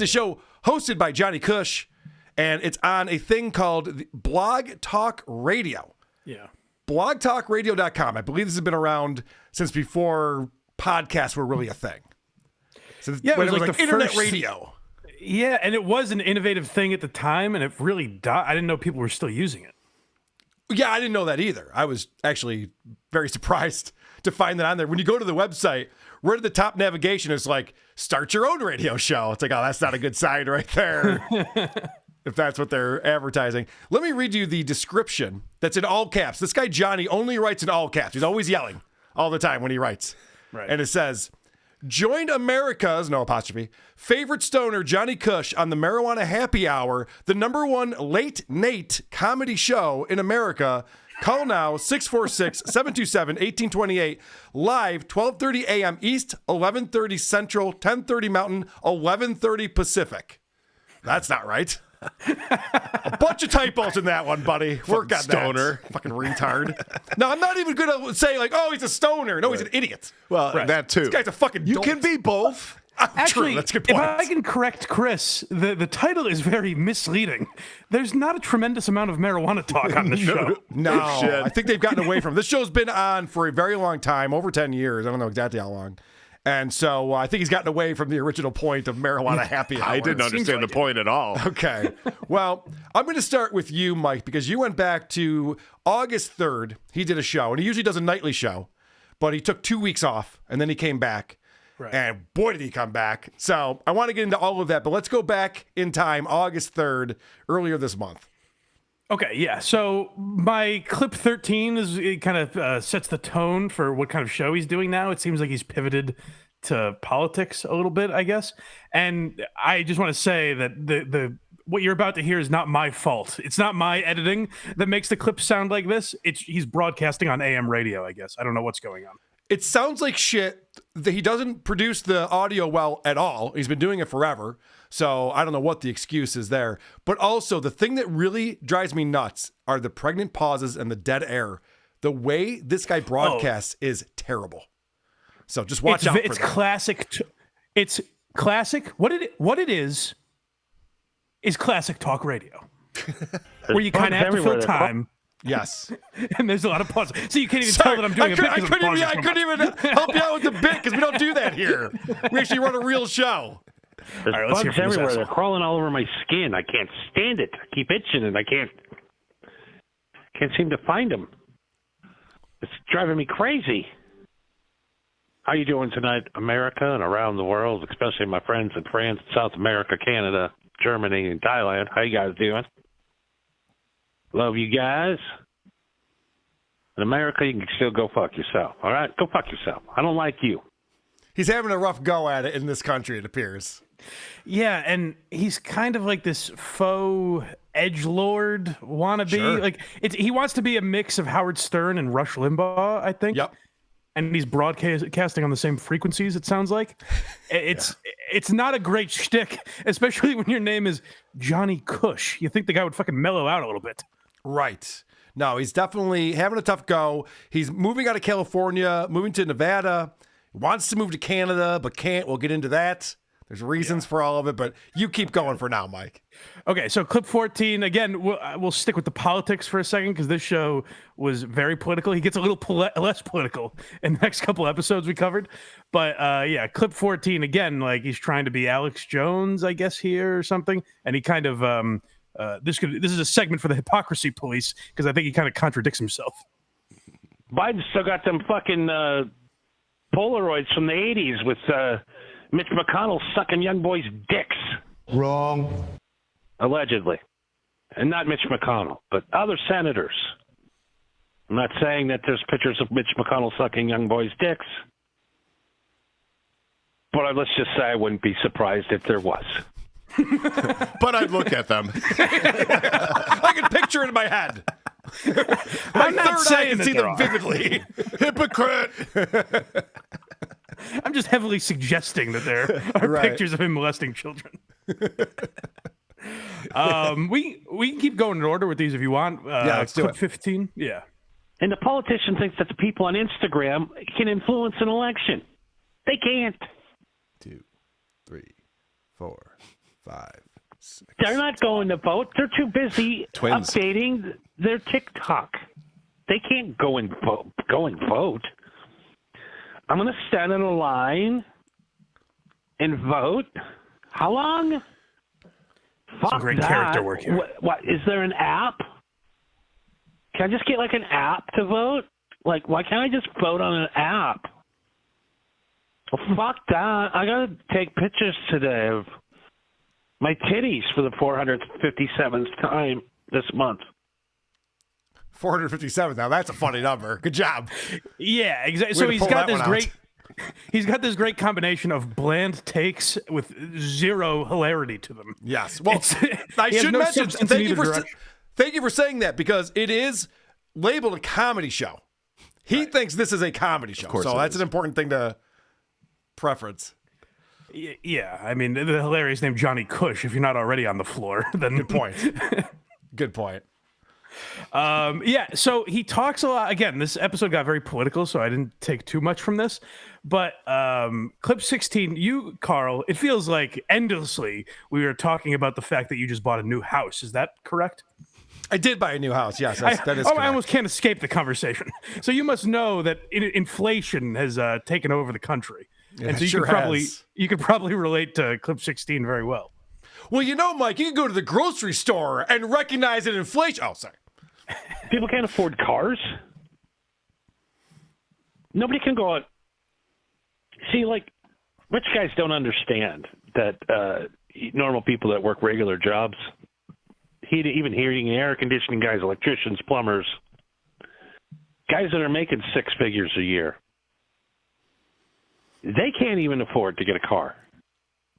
is a show hosted by Johnny Kush, and it's on a thing called Blog Talk Radio. Yeah. blogtalkradio.com. I believe this has been around since before podcasts were really a thing. So Yeah, when it was like the internet first radio. Yeah, and it was an innovative thing at the time, and it really died. I didn't know people were still using it. Yeah, I didn't know that either. I was actually very surprised to find that on there. When you go to the website, right at the top navigation is like, start your own radio show. It's like, oh, that's not a good sign right there. If that's what they're advertising. Let me read you the description that's in all caps. This guy, Johnny, only writes in all caps. He's always yelling all the time when he writes. Right. And it says, join America's, no apostrophe, favorite stoner, Johnny Kush, on the Marijuana Happy Hour, the #1 late Nate comedy show in America. Call now, 646-727-1828, live, 12:30 a.m. East, 11:30 Central, 10:30 Mountain, 11:30 Pacific. That's not right. A bunch of typos in that one, buddy. Work on stoner. that. Fucking retard. No, I'm not even going to say, like, oh, he's a stoner. No, he's an idiot. Well, that too. This guy's a fucking You dolt. can be both. Actually, True, that's a good if point. I can correct Chris, the title is very misleading. There's not a tremendous amount of marijuana talk on this show. No, shit. I think they've gotten away from it. This show's been on for a very long time, over 10 years. I don't know exactly how long. And so I think he's gotten away from the original point of Marijuana Happy Hour. I didn't understand the point at all. Okay. Well, I'm going to start with you, Mike, because you went back to August 3rd. He did a show, and he usually does a nightly show, but he took 2 weeks off, and then he came back. Right. And boy, did he come back. So I want to get into all of that, but let's go back in time, August 3rd, earlier this month. Okay, yeah. So my clip 13 it kind of sets the tone for what kind of show he's doing now. It seems like he's pivoted to politics a little bit, I guess. And I just want to say that the what you're about to hear is not my fault. It's not my editing that makes the clip sound like this. He's broadcasting on AM radio, I guess. I don't know what's going on. It sounds like shit. He doesn't produce the audio well at all. He's been doing it forever. So I don't know what the excuse is there. But also, the thing that really drives me nuts are the pregnant pauses and the dead air. The way this guy broadcasts is terrible. So just watch out for It's that. classic. It's classic. What it is classic talk radio, where you kind of have to fill time. Yes. And there's a lot of pauses. So you can't even tell that I'm doing a bit. I couldn't even help you out with the bit because we don't do that here. We actually run a real show. There's All right, let's hear bugs from this everywhere. asshole. They're crawling all over my skin. I can't stand it. I keep itching and I can't seem to find them. It's driving me crazy. How you doing tonight, America and around the world, especially my friends in France, South America, Canada, Germany, and Thailand? How you guys doing? Love you guys. In America, you can still go fuck yourself. All right? Go fuck yourself. I don't like you. He's having a rough go at it in this country, it appears. Yeah, and he's kind of like this faux edgelord wannabe. Sure. Like he wants to be a mix of Howard Stern and Rush Limbaugh, I think. Yep. And he's broadcasting on the same frequencies, it sounds like. It's not a great shtick, especially when your name is Johnny Kush. You think the guy would fucking mellow out a little bit. Right. No, he's definitely having a tough go. He's moving out of California, moving to Nevada. He wants to move to Canada, but can't. We'll get into that. There's reasons for all of it, but you keep going for now, Mike. Okay, so clip 14, again, we'll stick with the politics for a second because this show was very political. He gets a little less political in the next couple episodes we covered. But yeah, clip 14, again, like he's trying to be Alex Jones, I guess, here or something. And he kind of, this is a segment for the hypocrisy police because I think he kind of contradicts himself. Biden still got them fucking Polaroids from the 80s with Mitch McConnell sucking young boys' dicks. Wrong. Allegedly. And not Mitch McConnell, but other senators. I'm not saying that there's pictures of Mitch McConnell sucking young boys' dicks. But let's just say I wouldn't be surprised if there was. But I'd look at them. I can picture it in my head. I'm My not third eye saying can that see there them are. vividly. Hypocrite. I'm just heavily suggesting that there are Right. pictures of him molesting children. We can keep going in order with these if you want. Yeah, let's do clip it. 15. Yeah. And the politician thinks that the people on Instagram can influence an election. They can't. 2, 3, 4, 5, 6. They're not going to vote. They're too busy Twins. updating their TikTok. They can't go and vote. I'm going to stand in a line and vote. How long? Fuck great that. character work here. What is there an app? Can I just get like an app to vote? Like, why can't I just vote on an app? Well, fuck that. I got to take pictures today of my titties for the 457th time this month. 457. Now that's a funny number. Good job. Yeah, exactly. Way So to he's pull got that this one great. He's got this great combination of bland takes with zero hilarity to them. Yes. Well, I he has should no mention. substance in Thank you either for direction. thank you for saying that because it is labeled a comedy show. He thinks this is a comedy show, course so it that's is. an important thing to preference. Yeah, I mean the hilarious name Johnny Kush. If you're not already on the floor, then Good point. Good point. Yeah, so he talks a lot. Again, this episode got very political, so I didn't take too much from this. But clip 16, you, Carl, it feels like endlessly we were talking about the fact that you just bought a new house. Is that correct? I did buy a new house. Yes, that is I correct. almost can't escape the conversation. So you must know that inflation has taken over the country. And so it sure has. you could probably relate to clip 16 very well. Well, you know, Mike, you can go to the grocery store and recognize an inflation. Oh, sorry. People can't afford cars. Nobody can go out. See, like, rich guys don't understand that normal people that work regular jobs, even heating and air conditioning guys, electricians, plumbers, guys that are making six figures a year, they can't even afford to get a car.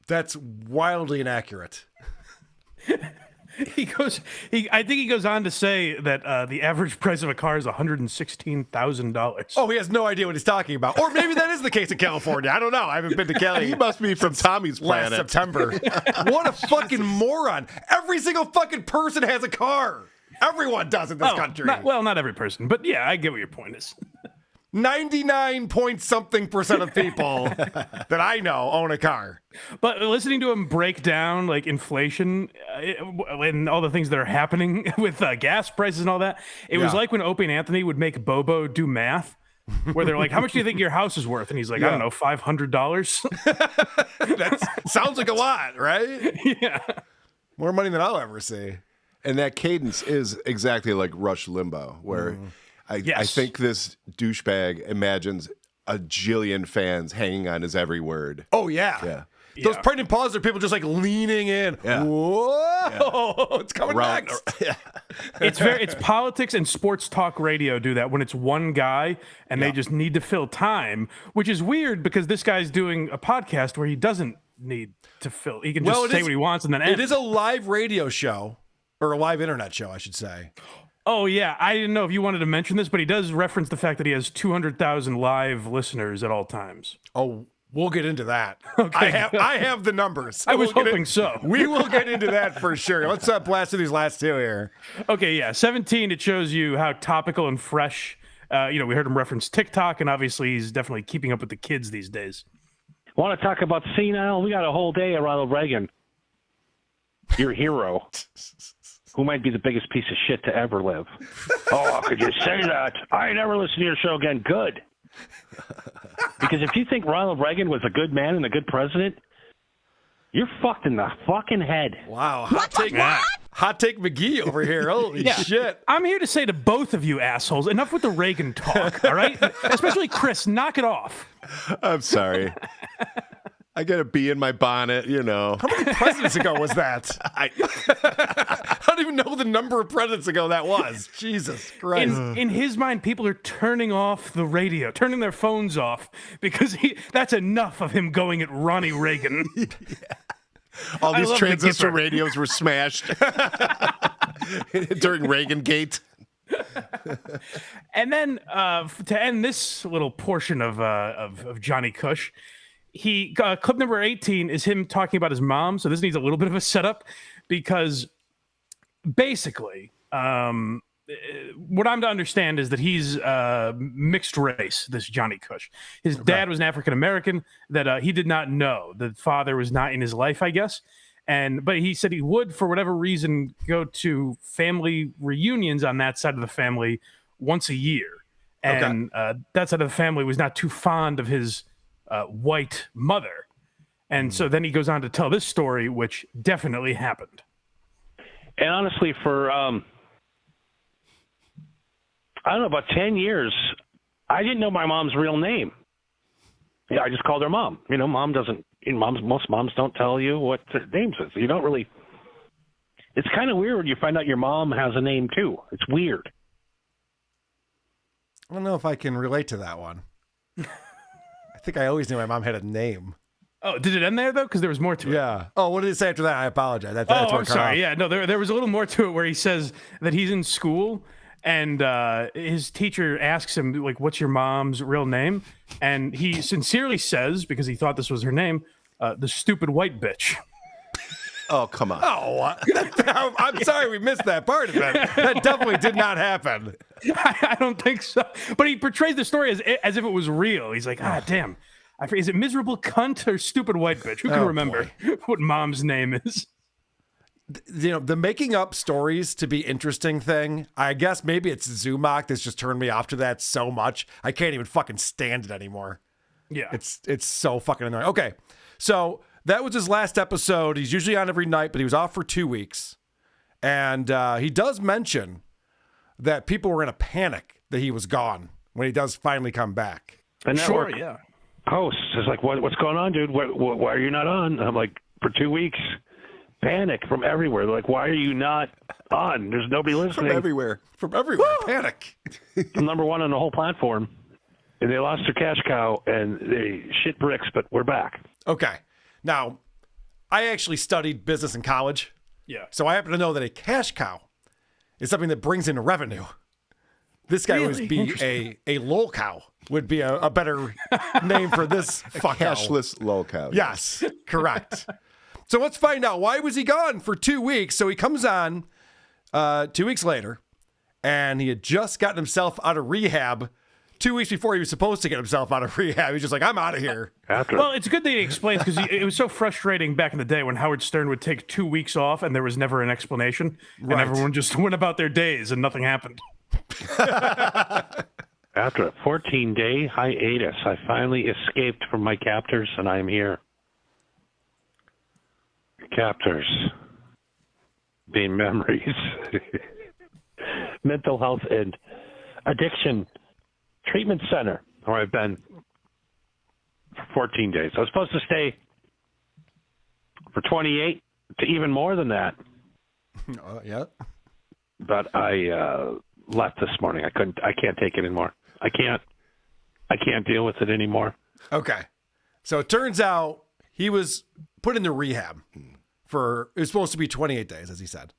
That's wildly inaccurate. I think he goes on to say that the average price of a car is $116,000. Oh, he has no idea what he's talking about. Or maybe that is the case in California. I don't know. I haven't been to Cali. He must be from Tommy's last planet. September. What a fucking moron. Every single fucking person has a car. Everyone does in this country. Not every person, but yeah, I get what your point is. 99 point something percent of people that I know own a car. But listening to him break down like inflation and all the things that are happening with gas prices and all that, it was Yeah. like when Opie and Anthony would make Bobo do math, where they're like, "How much do you think your house is worth?" And he's like, "I don't know, $500." That sounds like a lot, right? Yeah. More money than I'll ever see. And that cadence is exactly like Rush Limbaugh, where I Yes. think this douchebag imagines a jillion fans hanging on his every word. Oh, yeah. Yeah. Those Yeah. pregnant pauses are people just like leaning in. Yeah. Whoa, it's coming next. It's politics and sports talk radio do that when it's one guy and they just need to fill time, which is weird because this guy's doing a podcast where he doesn't need to fill. He can just say what he wants and then end. It is a live radio show, or a live internet show, I should say. Oh, yeah. I didn't know if you wanted to mention this, but he does reference the fact that he has 200,000 live listeners at all times. Oh, we'll get into that. Okay. I have the numbers. I was We'll get hoping so. We will get into that for sure. Let's blast through these last two here. Okay, yeah. 17, it shows you how topical and fresh. We heard him reference TikTok, and obviously he's definitely keeping up with the kids these days. Want to talk about senile? We got a whole day of Ronald Reagan, your hero, who might be the biggest piece of shit to ever live. Oh, how could you say that? I never listen to your show again. Good. Because if you think Ronald Reagan was a good man and a good president, you're fucked in the fucking head. Wow. Hot take McGee over here. Holy shit. I'm here to say to both of you assholes, enough with the Reagan talk, all right? Especially Chris, knock it off. I'm sorry. I got a bee in my bonnet, you know. How many presidents ago was that? I don't even know the number of presidents ago that was. Jesus Christ. In his mind, people are turning off the radio, turning their phones off, because that's enough of him going at Ronnie Reagan. All these love the transistor Gipper. radios were smashed during Reagan Gate. And then to end this little portion of Johnny Kush, clip number 18 is him talking about his mom. So this needs a little bit of a setup because basically what I'm to understand is that he's mixed race, this Johnny Kush. His dad was an African-American that he did not know. The father was not in his life, I guess. But he said he would, for whatever reason, go to family reunions on that side of the family once a year. And that side of the family was not too fond of his white mother. And so then he goes on to tell this story, which definitely happened. And honestly, for, I don't know, about 10 years, I didn't know my mom's real name. Yeah, I just called her mom. You know, most moms don't tell you what their name is. You don't really. It's kind of weird when you find out your mom has a name too. It's weird. I don't know if I can relate to that one. I think I always knew my mom had a name. Oh, did it end there though? Because there was more to it. Yeah. Oh, what did it say after that? I apologize. I'm sorry. Yeah, no, there was a little more to it where he says that he's in school and his teacher asks him, like, what's your mom's real name? And he sincerely says, because he thought this was her name, the stupid white bitch. Oh, come on. Oh, I'm sorry we missed that part of it. That definitely did not happen. I don't think so. But he portrays the story as if it was real. He's like, damn. Is it miserable cunt or stupid white bitch? Who can remember what mom's name is? You know, the making up stories to be interesting thing, I guess maybe it's Zumach that's just turned me off to that so much. I can't even fucking stand it anymore. Yeah. It's so fucking annoying. Okay, so that was his last episode. He's usually on every night, but he was off for 2 weeks. And he does mention that people were in a panic that he was gone when he does finally come back. The network host is like, what's going on, dude? Why are you not on? I'm like, for 2 weeks. Panic from everywhere. They're like, why are you not on? There's nobody listening. From everywhere. Panic. I'm number one on the whole platform. And they lost their cash cow and they shit bricks, but we're back. Okay. Now, I actually studied business in college. Yeah. So I happen to know that a cash cow is something that brings in revenue. This guy would be a lol cow would be a better name for this fuck Cashless lol cow. Yes, correct. So let's find out, why was he gone for 2 weeks? So he comes on 2 weeks later, and he had just gotten himself out of rehab 2 weeks before he was supposed to get himself out of rehab. He's just like, I'm out of here. Well, it's good that he explains, because it was so frustrating back in the day when Howard Stern would take 2 weeks off and there was never an explanation, and everyone just went about their days and nothing happened. After a 14-day hiatus, I finally escaped from my captors, and I am here. Captors being memories, mental health and addiction treatment center, where I've been for 14 days. I was supposed to stay for 28 to even more than that. Yeah. But I left this morning. I can't take it anymore. I can't deal with it anymore. Okay. So it turns out he was put into rehab it was supposed to be 28 days, as he said.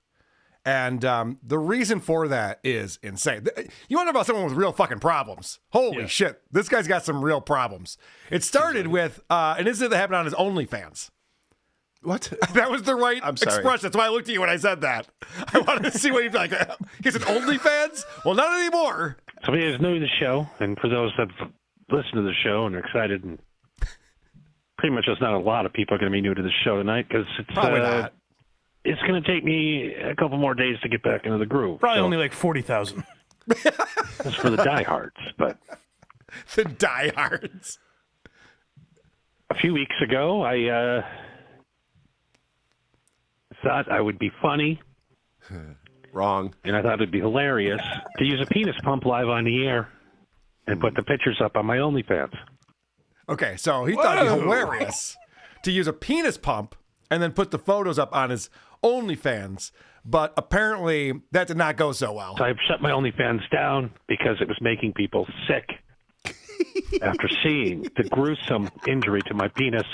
And the reason for that is insane. You want to know about someone with real fucking problems? Holy shit. This guy's got some real problems. It started with an incident that happened on his OnlyFans. What? That was the right expression. That's why I looked at you when I said that. I wanted to see what you'd be like. He's an OnlyFans? Well, not anymore. So he is new to the show, and for those that listen to the show and are excited, and pretty much there's not a lot of people are going to be new to the show tonight, because it's probably not. It's going to take me a couple more days to get back into the groove. Probably only like 40,000. That's for the diehards, but the diehards. A few weeks ago, I thought I would be funny. Wrong. And I thought it'd be hilarious to use a penis pump live on the air and put the pictures up on my OnlyFans. Okay, so he thought it'd be hilarious to use a penis pump and then put the photos up on his OnlyFans, but apparently that did not go so well. So I shut my OnlyFans down because it was making people sick after seeing the gruesome injury to my penis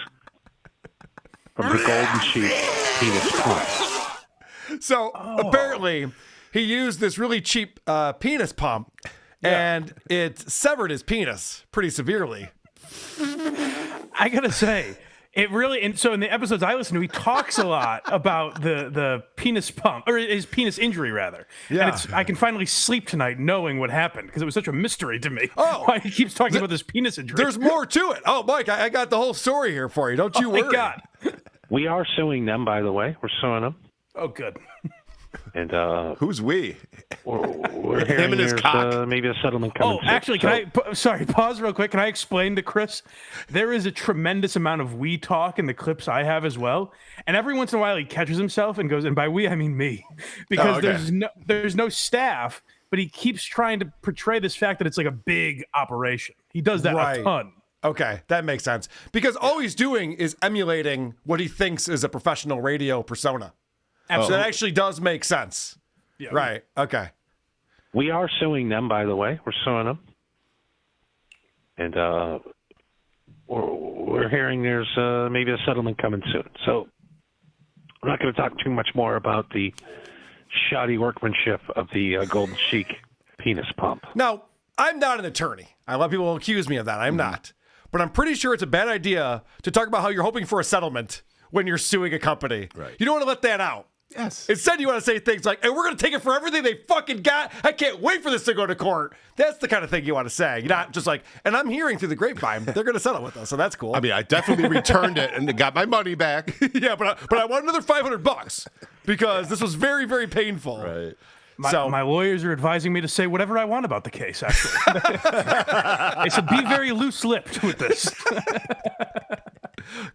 from the Golden Sheep penis pump. So apparently he used this really cheap penis pump, and it severed his penis pretty severely. I gotta say, it really, and so in the episodes I listen to, he talks a lot about the penis pump, or his penis injury rather. Yeah. And I can finally sleep tonight knowing what happened, because it was such a mystery to me. Oh, why he keeps talking about this penis injury. There's more to it. Oh, Mike, I got the whole story here for you. Don't you worry. My God. We are suing them, by the way. We're suing them. Oh, good. And Who's we? we're hearing and his there's cock. Maybe a settlement coming. Oh, actually, sorry, pause real quick. Can I explain to Chris? There is a tremendous amount of we talk in the clips I have as well. And every once in a while he catches himself and goes, and by we, I mean me. Because there's no staff, but he keeps trying to portray this fact that it's like a big operation. He does that a ton. Okay, that makes sense. Because all he's doing is emulating what he thinks is a professional radio persona. Absolutely. So that actually does make sense. Yeah. Right. Okay. We are suing them, by the way. We're suing them. And we're hearing there's maybe a settlement coming soon. So I'm not going to talk too much more about the shoddy workmanship of the Golden Sheik penis pump. Now, I'm not an attorney. A lot of people will accuse me of that. I'm not. But I'm pretty sure it's a bad idea to talk about how you're hoping for a settlement when you're suing a company. Right. You don't want to let that out. Yes. Instead, you want to say things like, hey, we're going to take it for everything they fucking got. I can't wait for this to go to court. That's the kind of thing you want to say. You're not just like, and I'm hearing through the grapevine, they're going to settle with us, so that's cool. I mean, I definitely returned it and got my money back. Yeah, but I want another $500 because this was very, very painful. Right. My lawyers are advising me to say whatever I want about the case, actually. They said, be very loose-lipped with this.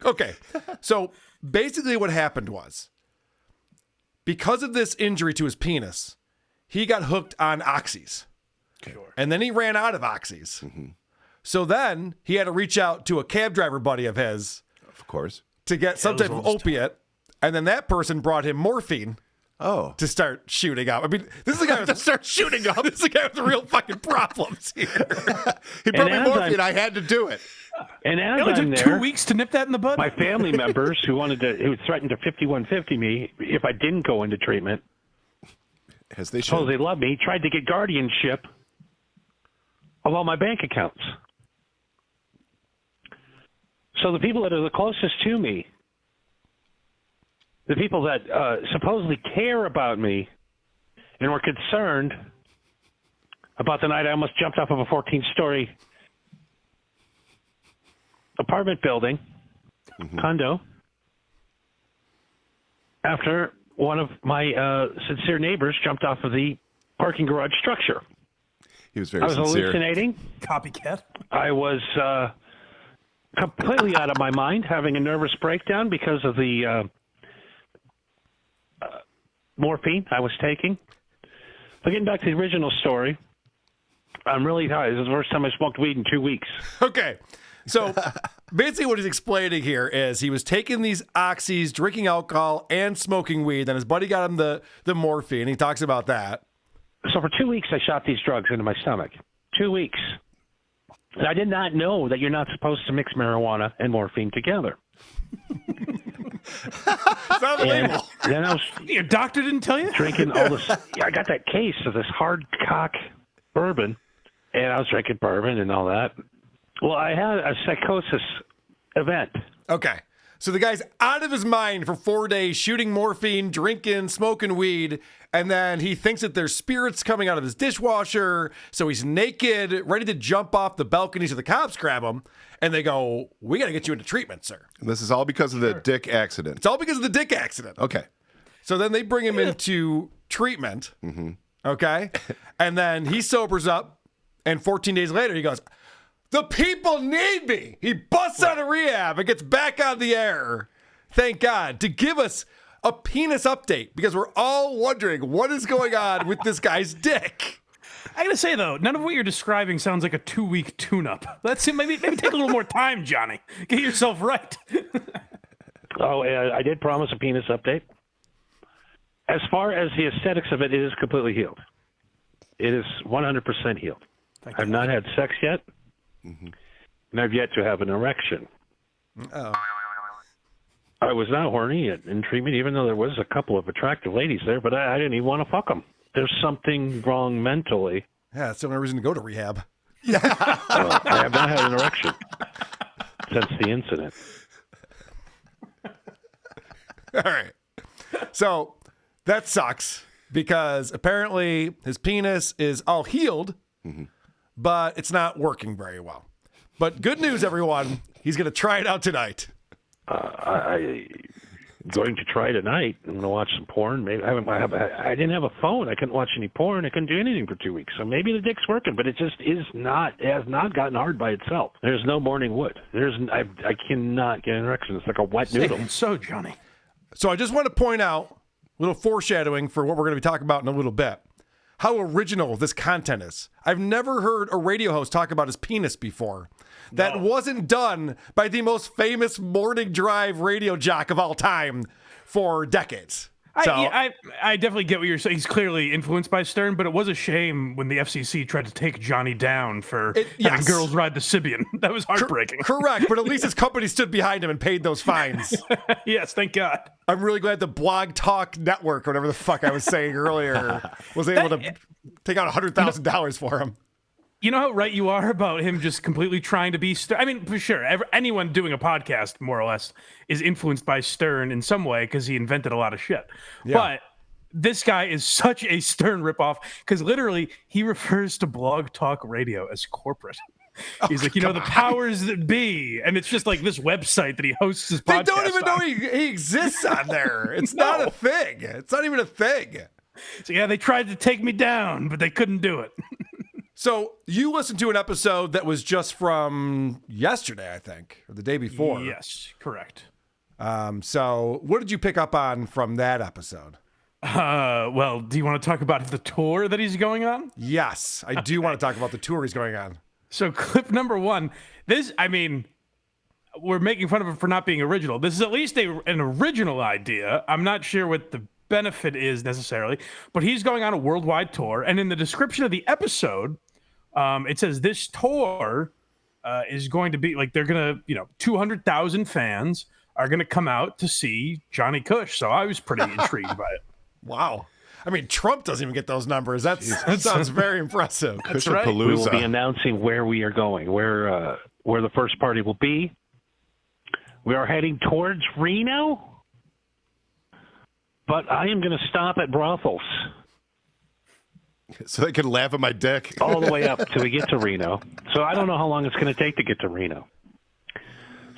Okay, so basically what happened was, because of this injury to his penis, he got hooked on oxys. Sure. And then he ran out of oxys. Mm-hmm. So then he had to reach out to a cab driver buddy of his. Of course. To get some type of opiate. And then that person brought him morphine. Oh. To start shooting up. I mean, this is a guy with start shooting up. This is a guy with real fucking problems here. He brought me morphine. I had to do it. And as it only I'm took there, 2 weeks to nip that in the bud. My family members who threatened to 5150 me if I didn't go into treatment, as they should. Suppose they love me, tried to get guardianship of all my bank accounts. So the people that are the closest to me, the people that supposedly care about me and were concerned about the night I almost jumped off of a 14-story apartment building, condo, after one of my sincere neighbors jumped off of the parking garage structure. He was very sincere. I was hallucinating. Copycat. I was completely out of my mind, having a nervous breakdown because of the morphine I was taking. But getting back to the original story, I'm really tired. This is the first time I smoked weed in 2 weeks. Okay. So basically what he's explaining here is he was taking these oxys, drinking alcohol, and smoking weed. Then his buddy got him the morphine. He talks about that. So for 2 weeks, I shot these drugs into my stomach. 2 weeks. And I did not know that you're not supposed to mix marijuana and morphine together. It's on the label. Then I was Your doctor didn't tell you? drinking all this. I got that case of this hard cock bourbon, and I was drinking bourbon and all that. Well, I had a psychosis event. Okay. So the guy's out of his mind for 4 days, shooting morphine, drinking, smoking weed, and then he thinks that there's spirits coming out of his dishwasher, so he's naked, ready to jump off the balcony so the cops grab him, and they go, we got to get you into treatment, sir. And this is all because of the dick accident. It's all because of the dick accident. Okay. So then they bring him into treatment, okay? And then he sobers up, and 14 days later he goes, the people need me. He busts out of rehab and gets back on the air, thank God, to give us a penis update because we're all wondering what is going on with this guy's dick. I gotta say though, none of what you're describing sounds like a 2-week tune-up. Let's maybe take a little more time, Johnny. Get yourself right. I did promise a penis update. As far as the aesthetics of it, it is completely healed. It is 100% healed. I've not had sex yet. And I've yet to have an erection. Oh. I was not horny in treatment, even though there was a couple of attractive ladies there, but I didn't even want to fuck them. There's something wrong mentally. Yeah, that's the only reason to go to rehab. I have not had an erection since the incident. All right. So that sucks because apparently his penis is all healed. But it's not working very well. But good news, everyone. He's going to try it out tonight. going to try tonight. I'm going to watch some porn. Maybe I didn't have a phone. I couldn't watch any porn. I couldn't do anything for 2 weeks. So maybe the dick's working, but it just has not gotten hard by itself. There's no morning wood. I cannot get an erection. It's like a wet noodle. So, Johnny. So I just want to point out a little foreshadowing for what we're going to be talking about in a little bit. How original this content is. I've never heard a radio host talk about his penis before. That wasn't done by the most famous morning drive radio jock of all time for decades. I definitely get what you're saying. He's clearly influenced by Stern, but it was a shame when the FCC tried to take Johnny down for having girls ride the Sibian. That was heartbreaking. Correct, but at least his company stood behind him and paid those fines. Yes, thank God. I'm really glad the Blog Talk Network, or whatever the fuck I was saying earlier, was able to take out $100,000 for him. You know how right you are about him just completely trying to be Stern? I mean, for sure, anyone doing a podcast, more or less, is influenced by Stern in some way because he invented a lot of shit. Yeah. But this guy is such a Stern ripoff because literally he refers to Blog Talk Radio as corporate. He's like, the powers that be. And it's just like this website that he hosts his podcast. They don't even know he exists on there. It's not a thing. It's not even a thing. So yeah, they tried to take me down, but they couldn't do it. So you listened to an episode that was just from yesterday, I think, or the day before. Yes, correct. So what did you pick up on from that episode? Well, do you want to talk about the tour that he's going on? Yes, I do want to talk about the tour he's going on. So clip number one, we're making fun of him for not being original. This is at least an original idea. I'm not sure what the benefit is necessarily, but he's going on a worldwide tour. And in the description of the episode, it says this tour is going to be like, they're going to, 200,000 fans are going to come out to see Johnny Kush. So I was pretty intrigued by it. Wow. I mean, Trump doesn't even get those numbers. That sounds very impressive. That's right. We will be announcing where we are going, where the first party will be. We are heading towards Reno, but I am going to stop at brothels. So they can laugh at my dick. All the way up till we get to Reno. So I don't know how long it's going to take to get to Reno.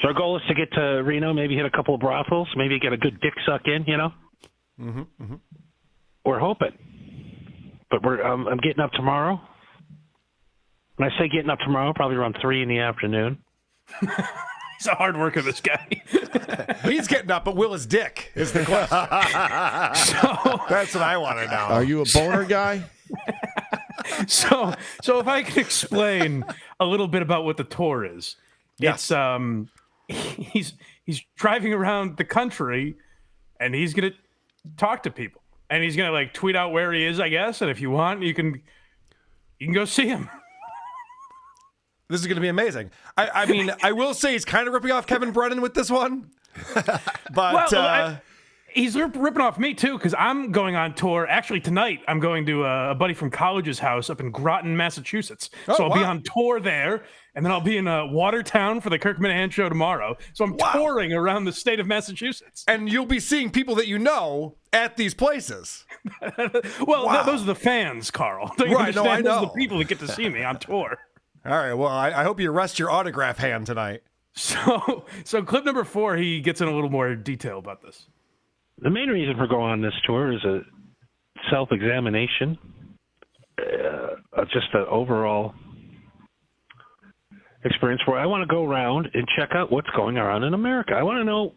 So our goal is to get to Reno, maybe hit a couple of brothels, maybe get a good dick suck in, Mm-hmm, mm-hmm. We're hoping. But I'm getting up tomorrow. When I say getting up tomorrow, probably around 3 in the afternoon. He's a hard worker, this guy. He's getting up, but will his dick is the question. That's what I want to know. Are you a boner guy? So if I can explain a little bit about what the tour is. Yes. He's driving around the country and he's going to talk to people. And he's going to like tweet out where he is, I guess, and if you want, you can go see him. This is going to be amazing. I mean, I will say he's kind of ripping off Kevin Brennan with this one. But he's ripping off me, too, because I'm going on tour. Actually, tonight, I'm going to a buddy from college's house up in Groton, Massachusetts. So I'll be on tour there, and then I'll be in Watertown for the Kirk Minahan show tomorrow. So I'm touring around the state of Massachusetts. And you'll be seeing people that you know at these places. Well, those are the fans, Carl. Right, no, I know. Those are the people that get to see me on tour. All right, well, I hope you rest your autograph hand tonight. So clip number 4, he gets in a little more detail about this. The main reason for going on this tour is a self-examination, just an overall experience where I want to go around and check out what's going on in America. I want to know,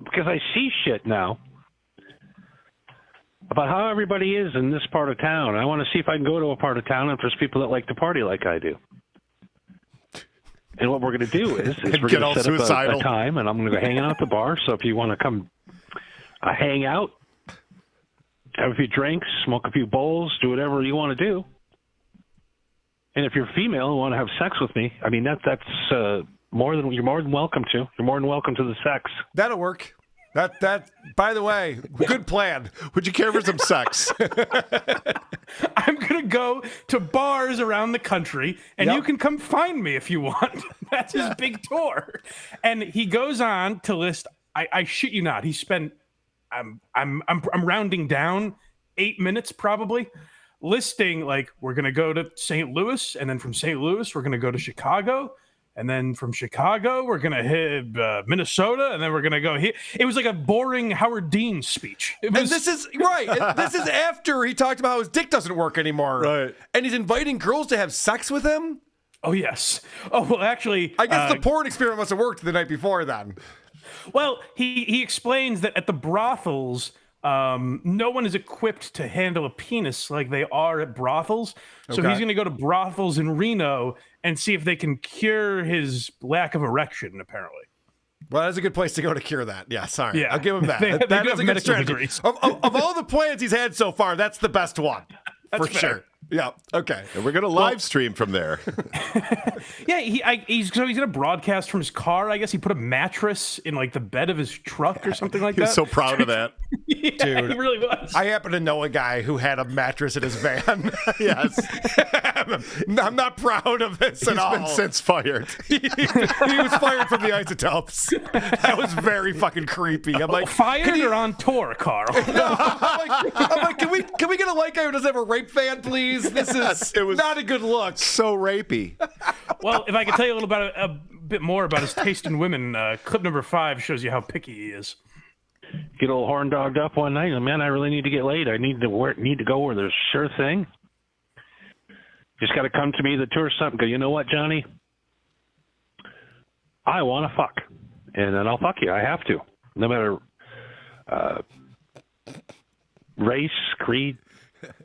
because I see shit now about how everybody is in this part of town. I want to see if I can go to a part of town if there's people that like to party like I do. And what we're going to do is we're going to set up a time, and I'm going to go hang out at the bar. So if you want to come hang out, have a few drinks, smoke a few bowls, do whatever you want to do. And if you're female and want to have sex with me, I mean, that's you're more than welcome to. You're more than welcome to the sex. That'll work. That by the way, good plan. Would you care for some sex? I'm going to go to bars around the country, and you can come find me if you want. That's his big tour. And he goes on to list, I shit you not, he spent, I'm rounding down, 8 minutes probably, listing, like, we're going to go to St. Louis, and then from St. Louis, we're going to go to Chicago, And then from Chicago, we're going to hit Minnesota, and then we're going to go here. It was like a boring Howard Dean speech. And this is right. This is after he talked about how his dick doesn't work anymore. Right. And he's inviting girls to have sex with him. Oh, yes. Oh, well, actually. I guess the porn experiment must have worked the night before then. Well, he explains that at the brothels, no one is equipped to handle a penis like they are at brothels. So Okay. he's going to go to brothels in Reno and see if they can cure his lack of erection, apparently. Well, that's a good place to go to cure that. Yeah, sorry. Yeah. I'll give him that. They That do is have a good medical strategy. degrees. Of all the plans he's had so far, that's the best one. That's for fair. sure. Yeah. Okay. And we're going to live stream from there. Yeah, he's going to broadcast from his car. I guess he put a mattress in like the bed of his truck or something like He that. was so proud of that. Yeah, Dude, he really was. I happen to know a guy who had a mattress in his van. Yes. I'm not proud of this at He's all. been since fired. he was fired from the Isotopes. That was very fucking creepy. I'm like, Fired or on tour, Carl? I'm like, can we get a light guy who doesn't have a rape fan, please? This is It was- not a good look. So rapey. Well, if I could tell you a bit more about his taste in women, clip number 5 shows you how picky he is. Get a little horn dogged up one night, and man, I really need to get laid. I need to go where there's sure thing. Just got to come to me, the tour stop, and go, you know what, Johnny? I want to fuck. And then I'll fuck you. I have to. No matter race, creed,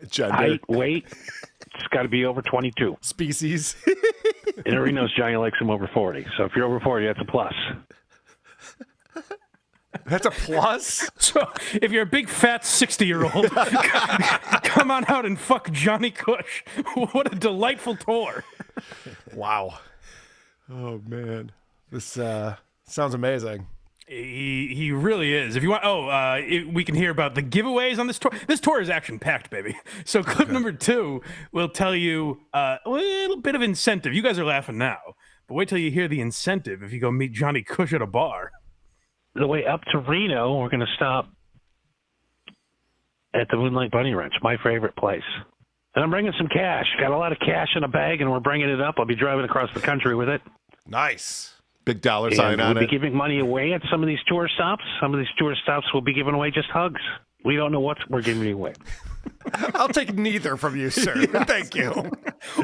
Gender. height, weight. It's got to be over 22. Species. And everybody knows Johnny likes him over 40. So if you're over 40, that's a plus. That's a plus. So if you're a big fat 60-year-old, come on out and fuck Johnny Kush. What a delightful tour. Wow. Oh, man. This sounds amazing. He really is. If you want, we can hear about the giveaways on this tour. This tour is action packed, baby. So clip number 2 will tell you a little bit of incentive. You guys are laughing now, but wait till you hear the incentive if you go meet Johnny Kush at a bar. The way up to Reno, we're going to stop at the Moonlight Bunny Ranch, my favorite place. And I'm bringing some cash. Got a lot of cash in a bag, and we're bringing it up. I'll be driving across the country with it. Nice. Big dollar sign And on we'll it. be giving money away at some of these tour stops. Some of these tour stops will be giving away just hugs. We don't know what we're giving away. I'll take neither from you, sir. Thank you.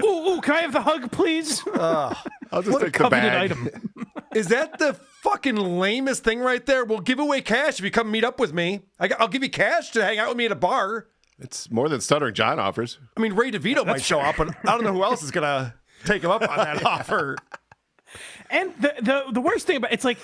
Ooh, can I have the hug, please? I'll just What a take the coveted bag. item. Is that the fucking lamest thing right there? We'll give away cash if you come meet up with me. I'll give you cash to hang out with me at a bar. It's more than Stuttering John offers. I mean, Ray DeVito might show up, but I don't know who else is going to take him up on that offer. And the worst thing about it's like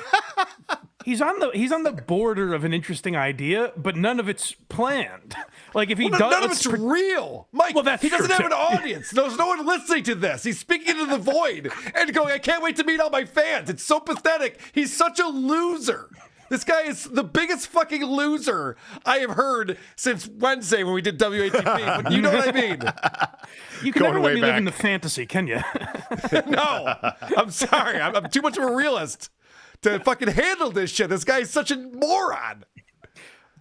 he's on the border of an interesting idea, but none of it's planned. Like if he does, None of it's real. Mike, Well, that's he doesn't true, have an too. audience. There's no one listening to this. He's speaking into the void and going, I can't wait to meet all my fans. It's so pathetic. He's such a loser. This guy is the biggest fucking loser I have heard since Wednesday when we did WATP. But you know what I mean? You can Going never way let me live back. in the fantasy, can you? No, I'm sorry. I'm too much of a realist to fucking handle this shit. This guy is such a moron.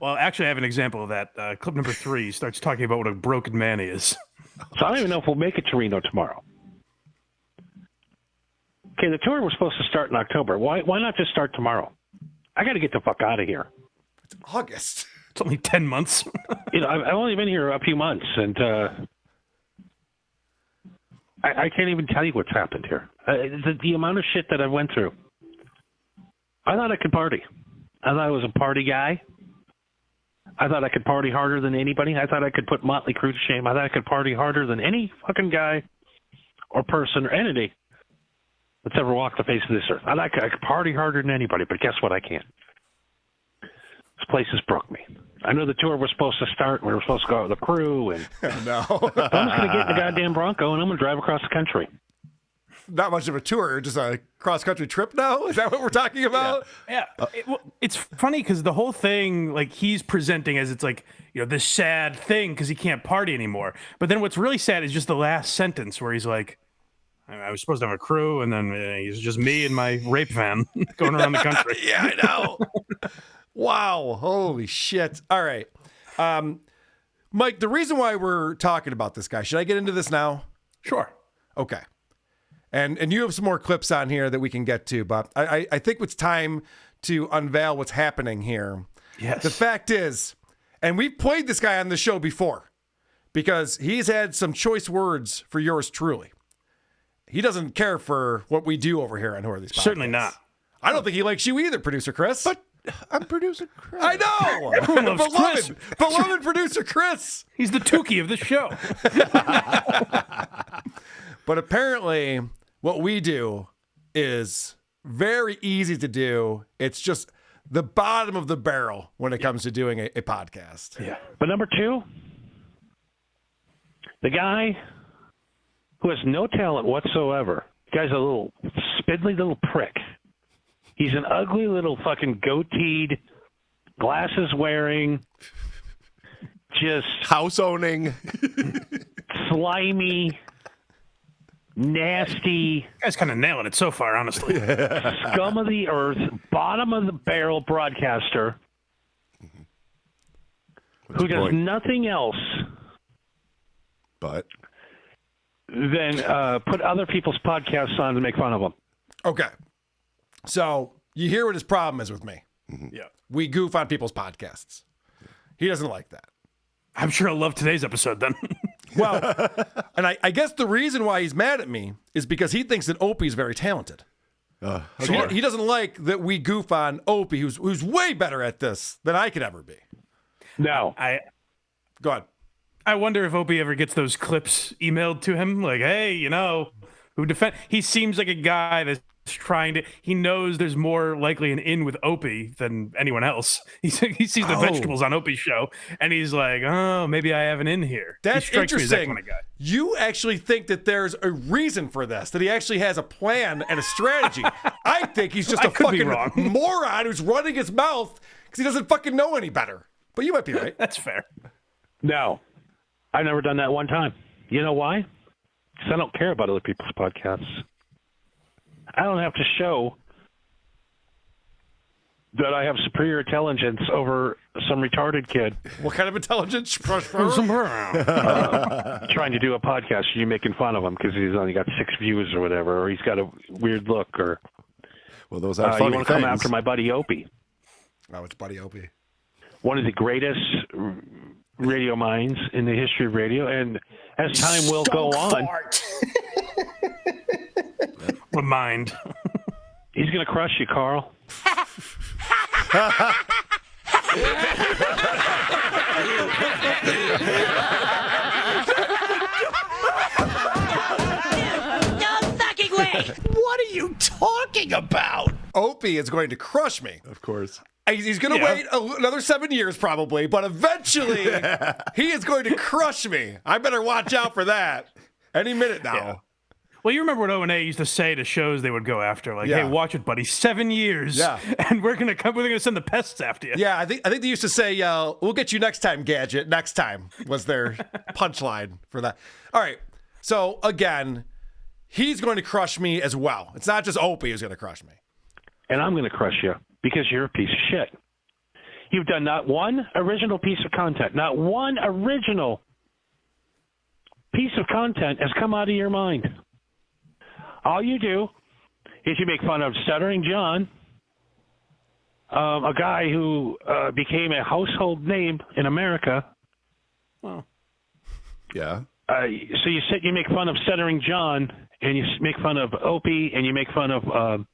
Well, actually, I have an example of that. Clip number 3 starts talking about what a broken man he is. So I don't even know if we'll make it to Reno tomorrow. Okay, the tour was supposed to start in October. Why not just start tomorrow? I got to get the fuck out of here. August. It's only 10 months. You know, I've only been here a few months, and I can't even tell you what's happened here. The amount of shit that I went through. I thought I could party. I thought I was a party guy. I thought I could party harder than anybody. I thought I could put Motley Crue to shame. I thought I could party harder than any fucking guy or person or entity that's ever walked the face of this earth. I could party harder than anybody, but guess what? I can't. This place has broke me. I know the tour was supposed to start. We were supposed to go out with the crew, and No. I'm just going to get in the goddamn Bronco, and I'm going to drive across the country. Not much of a tour, just a cross-country trip now? Is that what we're talking about? Yeah, it's funny because the whole thing, like he's presenting as it's like this sad thing because he can't party anymore. But then what's really sad is just the last sentence where he's like, "I was supposed to have a crew, and then he's just me and my rape van going around the country." Yeah, I know. Wow. Holy shit. All right. Mike, the reason why we're talking about this guy, should I get into this now? Sure. Okay. And you have some more clips on here that we can get to, but I think it's time to unveil what's happening here. Yes. The fact is, and we've played this guy on the show before because he's had some choice words for yours truly. He doesn't care for what we do over here on Who Are These Podcasts. Certainly not. I don't think he likes you either, Producer Chris. But I'm producer Chris. I know. Everyone loves Chris. Beloved producer Chris. He's the Tukey of the show. But apparently, what we do is very easy to do. It's just the bottom of the barrel when it comes to doing a podcast. Yeah. But number 2, the guy who has no talent whatsoever. The guy's a little spindly little prick. He's an ugly little fucking goateed, glasses wearing, just House owning. slimy, nasty, Guy's kind of nailing it so far, honestly. scum of the earth, bottom of the barrel broadcaster who your does point? nothing else But than put other people's podcasts on to make fun of them. Okay. So you hear what his problem is with me. Yeah. We goof on people's podcasts. He doesn't like that. I'm sure I'll love today's episode then. Well, and I guess the reason why he's mad at me is because he thinks that Opie's very talented. So he doesn't like that we goof on Opie, who's way better at this than I could ever be. No. Go ahead. I wonder if Opie ever gets those clips emailed to him, like, hey, who defend. He seems like a guy that's trying to. He knows there's more likely an in with Opie than anyone else. He sees the vegetables on Opie's show, and he's like, oh, maybe I have an in here. That's he strikes me as that interesting. kind of guy. You actually think that there's a reason for this, that he actually has a plan and a strategy. I think he's just a could be fucking wrong. moron who's running his mouth because he doesn't fucking know any better. But you might be right. That's fair. No. I've never done that one time. You know why? Because I don't care about other people's podcasts. I don't have to show that I have superior intelligence over some retarded kid What kind of intelligence? trying to do a podcast. You making fun of him because he's only got 6 views or whatever, or he's got a weird look, or well, those are you funny want to come things. after my buddy Opie, Oh, it's Buddy Opie. one of the greatest radio minds in the history of radio, and as time will go on, Remind. he's going to crush you, Carl. No fucking way! What are you talking about? Opie is going to crush me. Of course. He's going to wait another 7 years probably, but eventually he is going to crush me. I better watch out for that any minute now. Yeah. Well, you remember what O&A used to say to shows they would go after, like, Yeah. "Hey, watch it, buddy. 7 years, Yeah. and we're gonna come. We're gonna send the pests after you." Yeah, I think they used to say, "We'll get you next time, Gadget." Next time was their punchline for that. All right, so again, he's going to crush me as well. It's not just Opie who's going to crush me. And I'm going to crush you because you're a piece of shit. You've done not one original piece of content. Not one original piece of content has come out of your mind. All you do is you make fun of Stuttering John, a guy who became a household name in America. Yeah. So you make fun of Stuttering John, and you make fun of Opie, and you make fun of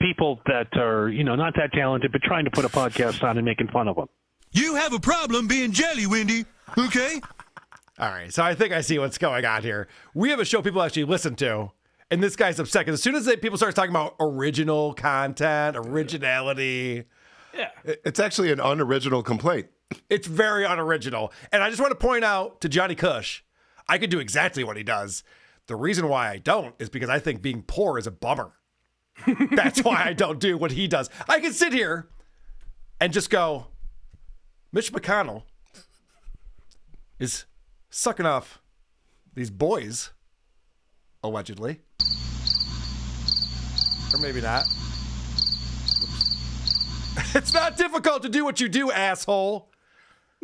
people that are not that talented, but trying to put a podcast on and making fun of them. You have a problem being jelly, Wendy, okay? All right, so I think I see what's going on here. We have a show people actually listen to, and this guy's upset because as soon as people start talking about original content, originality, It's actually an unoriginal complaint. it's very unoriginal. And I just want to point out to Johnny Kush, I could do exactly what he does. The reason why I don't is because I think being poor is a bummer. That's why I don't do what he does. I can sit here and just go, Mitch McConnell is sucking off these boys, allegedly. Or maybe not. It's not difficult to do what you do, asshole.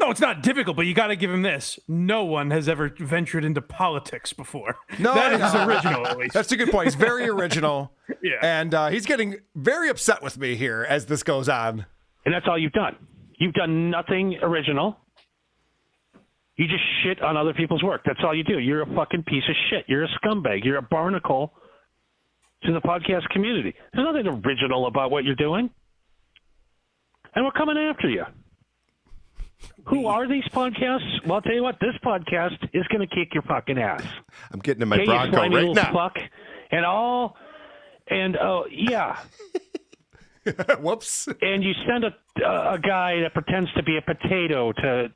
No, it's not difficult, but you got to give him this. No one has ever ventured into politics before. No, that is original, at least. That's a good point. He's very original. Yeah. And he's getting very upset with me here as this goes on. And that's all you've done. You've done nothing original. You just shit on other people's work. That's all you do. You're a fucking piece of shit. You're a scumbag. You're a barnacle to the podcast community. There's nothing original about what you're doing. And we're coming after you. Who are these podcasts? Well, I'll tell you what, this podcast is going to kick your fucking ass. I'm getting in my Okay, you Bronco slimy right little now. Fuck, and yeah. Whoops. And you send a guy that pretends to be a potato to.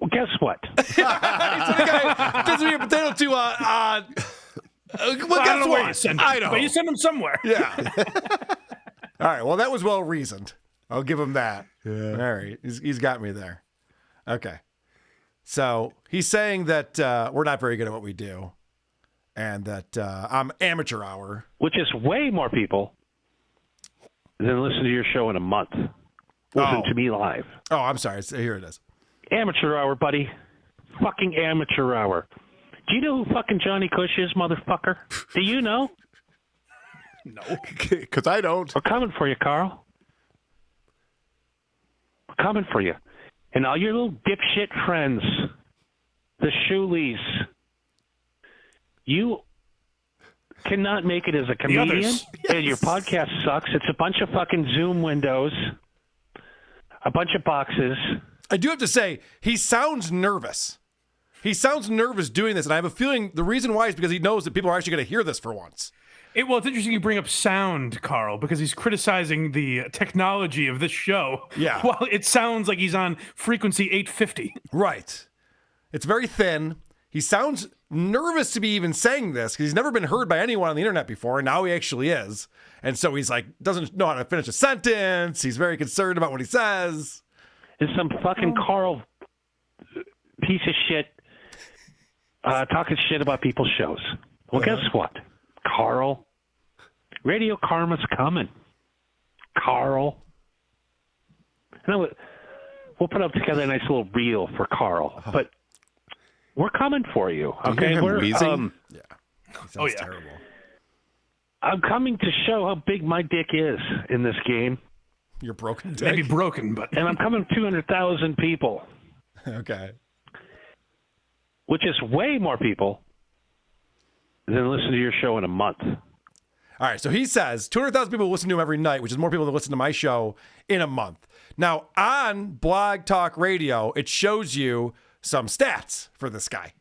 Well, guess what? The guy gives me a potato to well, I guess don't know where you what? send him, I know. but you send him somewhere. Yeah. All right. Well, that was well reasoned. I'll give him that. Yeah. All right. He's got me there. Okay. So he's saying that we're not very good at what we do, and that I'm amateur hour. Which is way more people than listen to your show in a month. Listen to me live. Oh, I'm sorry. Here it is. Amateur hour, buddy. Fucking amateur hour. Do you know who fucking Johnny Kush is, motherfucker? Do you know? No. Because I don't. We're coming for you, Carl. We're coming for you. And all your little dipshit friends, the Shoolies, you cannot make it as a comedian, and your podcast sucks. It's a bunch of fucking Zoom windows, a bunch of boxes. I do have to say, he sounds nervous. He sounds nervous doing this, and I have a feeling the reason why is because he knows that people are actually going to hear this for once. Well, it's interesting you bring up sound, Carl, because he's criticizing the technology of this show. Yeah. While it sounds like he's on frequency 850. Right. It's very thin. He sounds nervous to be even saying this because he's never been heard by anyone on the internet before, and now he actually is. And so he's like, doesn't know how to finish a sentence. He's very concerned about what he says. Is some fucking Carl piece of shit talking shit about people's shows. Well, guess what, Carl? Radio Karma's coming. Carl. And we'll put up together a nice little reel for Carl. But we're coming for you. Do you hear him We're wheezing? Yeah. He sounds terrible. I'm coming to show how big my dick is in this game. You're broken dick. Maybe broken, but And I'm coming 200,000 people, Okay. which is way more people than listen to your show in a month. All right, so he says 200,000 people listen to him every night, which is more people than listen to my show in a month. Now, on Blog Talk Radio, it shows you some stats for this guy.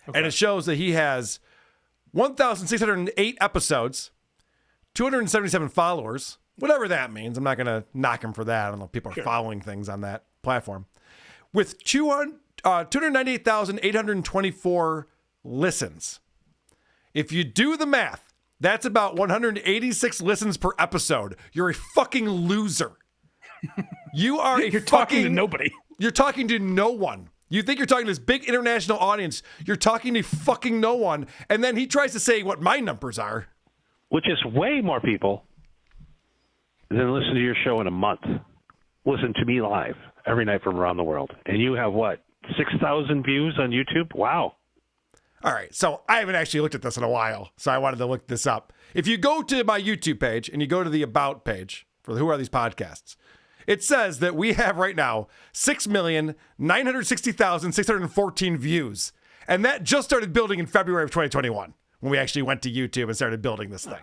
Okay. And it shows that he has 1,608 episodes, 277 followers, whatever that means. I'm not going to knock him for that. I don't know if people are following things on that platform. With 298,824 listens. If you do the math, that's about 186 listens per episode. You're a fucking loser. You are you're talking to nobody. You're talking to no one. You think you're talking to this big international audience. You're talking to fucking no one. And then he tries to say what my numbers are. Which is way more people than listen to your show in a month. Listen to me live every night from around the world. And you have what? 6,000 views on YouTube? Wow. All right, so I haven't actually looked at this in a while, so I wanted to look this up. If you go to my YouTube page and you go to the About page for the Who Are These Podcasts, it says that we have right now 6,960,614 views. And that just started building in February of 2021 when we actually went to YouTube and started building this thing.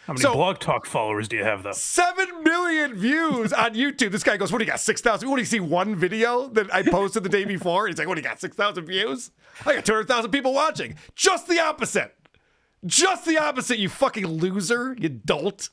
How many Blog Talk followers do you have, though? 7 million views on YouTube. This guy goes, what do you got, 6,000? What do you see, one video that I posted the day before? He's like, what do you got, 6,000 views? I got 200,000 people watching. Just the opposite. Just the opposite, you fucking loser, you dolt.